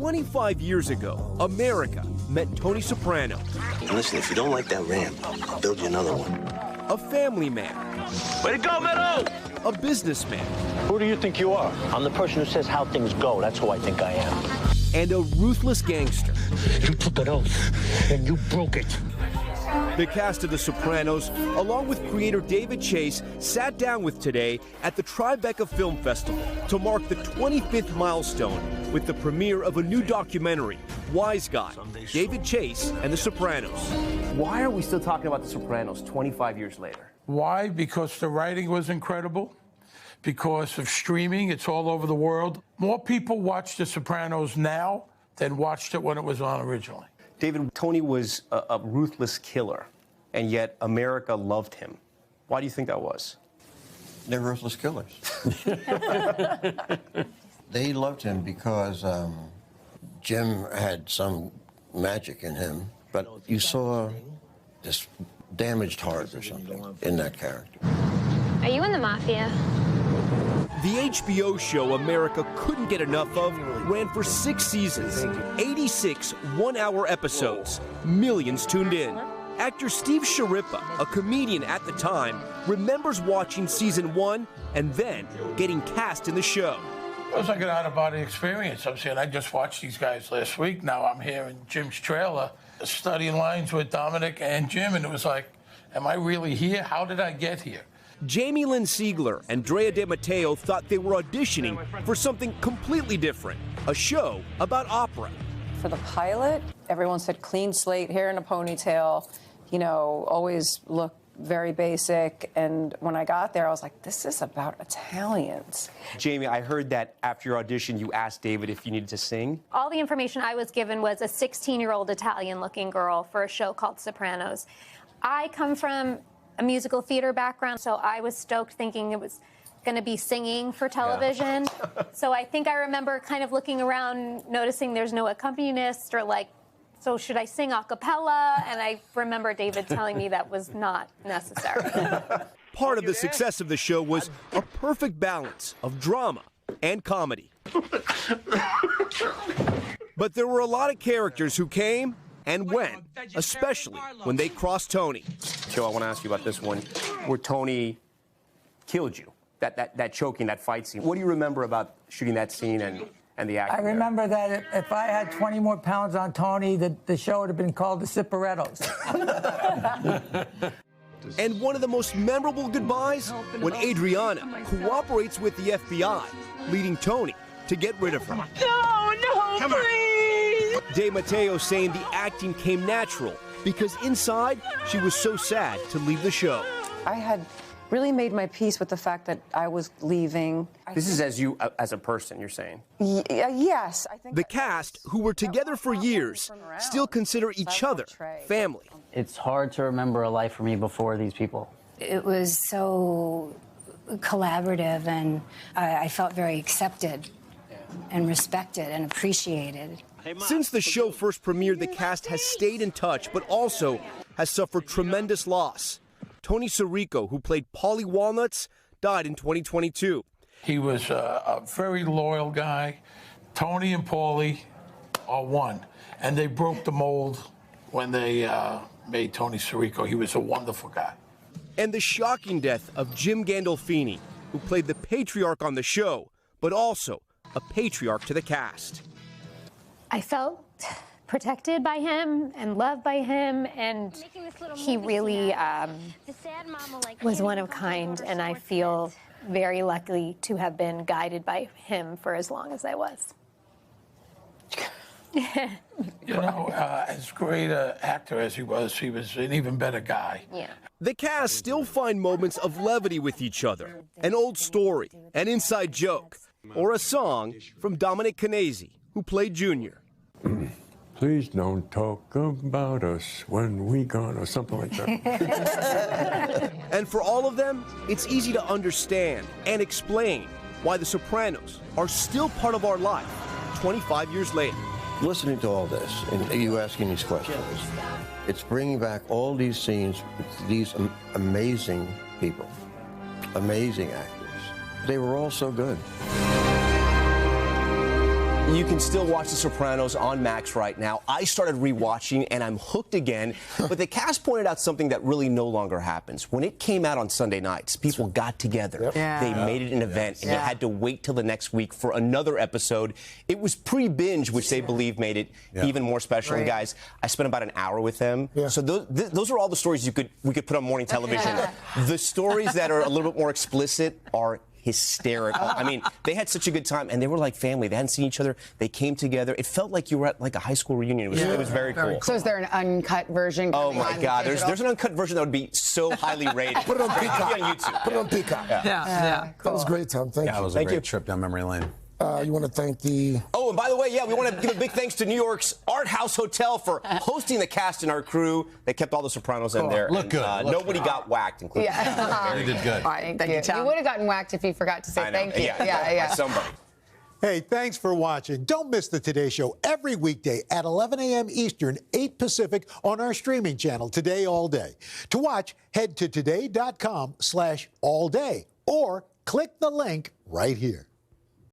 25 years ago, America met Tony Soprano. And listen, if you don't like that ramp, I'll build you another one. A family man. Way to go, Meadow! A businessman. Who do you think you are? I'm the person who says how things go. That's who I think I am. And a ruthless gangster. You took an oath, and you broke it. The cast of The Sopranos, along with creator David Chase, sat down with today at the Tribeca Film Festival to mark the 25th milestone with the premiere of a new documentary, Wise Guy, David Chase and The Sopranos. Why are we still talking about The Sopranos 25 years later? Why? Because the writing was incredible. Because of streaming, it's all over the world. More people watch The Sopranos now than watched it when it was on originally. David, Tony was a ruthless killer, and yet America loved him. Why do you think that was? They're ruthless killers. They loved him because Jim had some magic in him, but you saw this damaged heart or something in that character. Are you in the mafia? The HBO show America couldn't get enough of ran for 6 seasons, 86 one-hour episodes. Millions tuned in. Actor Steve Schirripa, a comedian at the time, remembers watching season 1 and then getting cast in the show. It was like an out-of-body experience. I'm saying I just watched these guys last week. Now I'm here in Jim's trailer studying lines with Dominic and Jim, and it was like, am I really here? How did I get here? Jamie Lynn Sigler and Drea De Matteo thought they were auditioning for something completely different, a show about opera. For the pilot, everyone said clean slate, hair in a ponytail, you know, always look very basic. And when I got there, I was like, this is about Italians. Jamie, I heard that after your audition, you asked David if you needed to sing. All the information I was given was a 16-year-old Italian-looking girl for a show called Sopranos. I come from a musical theater background, so I was stoked thinking it was going to be singing for television. Yeah. So I think I remember kind of looking around, noticing there's no accompanist, or like, so should I sing a cappella? And I remember David telling me that was not necessary. Part of the success of the show was a perfect balance of drama and comedy. But there were a lot of characters who came and went, especially when they crossed Tony. Joe, I want to ask you about this one, where Tony killed you. That choking, that fight scene. What do you remember about shooting that scene and the acting? I remember that if I had 20 more pounds on Tony, the show would have been called The Sopranos. And one of the most memorable goodbyes, when Adriana cooperates with the FBI, leading Tony to get rid of her. No, please! De Matteo saying the acting came natural because inside she was so sad to leave the show. I had really made my peace with the fact that I was leaving. This is as you, as a person, you're saying? Yes. I think the cast, who were together for years, still consider each other family. It's hard to remember a life for me before these people. It was so collaborative, and I felt very accepted and respected and appreciated. Since the show first premiered, the cast has stayed in touch, but also has suffered tremendous loss. Tony Sirico, who played Paulie Walnuts, died in 2022. He was a very loyal guy. Tony and Paulie are one, and they broke the mold when they made Tony Sirico. He was a wonderful guy. And the shocking death of Jim Gandolfini, who played the patriarch on the show, but also a patriarch to the cast. I felt protected by him and loved by him, and he really was one of a kind, and I feel very lucky to have been guided by him for as long as I was. You know, as great an actor as he was an even better guy. Yeah. The cast still find moments of levity with each other, an old story, an inside joke, or a song from Dominic Canese, who played Junior. Please don't talk about us when we gone, or something like that. And for all of them, it's easy to understand and explain why The Sopranos are still part of our life 25 years later. Listening to all this, and you asking these questions, it's bringing back all these scenes with these amazing people, amazing actors. They were all so good. You can still watch The Sopranos on Max right now. I started rewatching and I'm hooked again. But the cast pointed out something that really no longer happens. When it came out on Sunday nights, people got together. They made it an event, and you had to wait till the next week for another episode. It was pre-binge, which they believe made it even more special. And guys, I spent about an hour with them. So those are all the stories we could put on morning television. The stories that are a little bit more explicit are hysterical. I mean, they had such a good time, and they were like family. They hadn't seen each other. They came together. It felt like you were at like a high school reunion. It was very cool. So is there an uncut version? Oh my God, there's an uncut version that would be so highly rated. Put it on Peacock. On YouTube. Put it on Peacock. Yeah. That was great, Tom. Thank you. That was a great trip down memory lane. You want to thank the... Oh, and by the way, we want to give a big thanks to New York's Art House Hotel for hosting the cast and our crew. They kept all the Sopranos in there. Look good. Nobody got whacked, including You did good. All right, thank you, Tom. You would have gotten whacked if you forgot to say thank you. Yeah. Somebody. Hey, thanks for watching. Don't miss the Today Show every weekday at 11 a.m. Eastern, 8 Pacific on our streaming channel, Today All Day. To watch, head to today.com/allday or click the link right here.